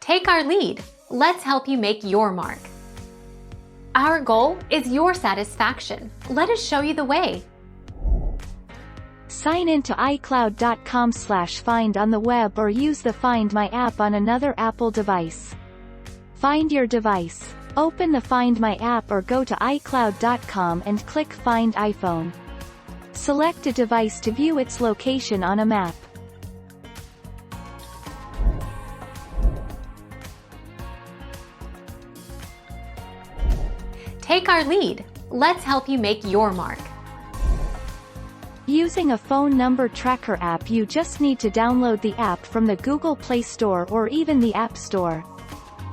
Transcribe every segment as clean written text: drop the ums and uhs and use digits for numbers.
Take our lead. Let's help you make your mark. Our goal is your satisfaction. Let us show you the way. Sign in to iCloud.com/find on the web or use the Find My app on another Apple device. Find your device. Open the Find My app or go to iCloud.com and click Find iPhone. Select a device to view its location on a map. Take our lead. Let's help you make your mark. Using a phone number tracker app, you just need to download the app from the Google Play Store or even the App Store.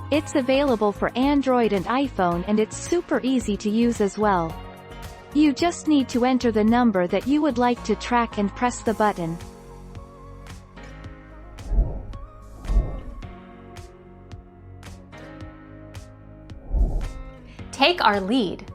It's available for Android and iPhone, and it's super easy to use as well. You just need to enter the number that you would like to track and press the button. Take our lead.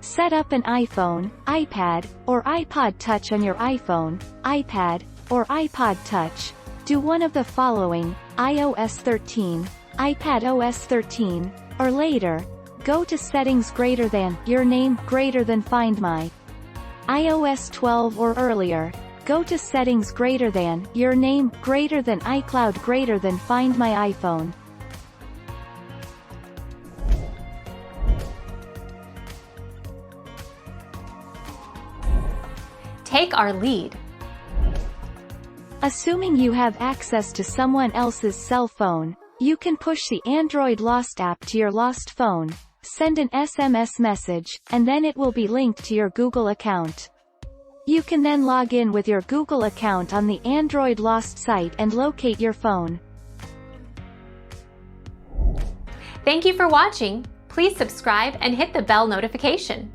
Set up an iPhone, iPad, or iPod Touch on your iPhone, iPad, or iPod Touch. Do one of the following: iOS 13, iPadOS 13, or later. Go to Settings greater than Your Name greater than Find My. iOS 12 or earlier. Go to Settings greater than Your Name greater than iCloud greater than Find My iPhone. Take our lead. Assuming you have access to someone else's cell phone, you can push the Android Lost app to your lost phone, send an SMS message, and then it will be linked to your Google account. You can then log in with your Google account on the Android Lost site and locate your phone. Thank you for watching. Please subscribe and hit the bell notification.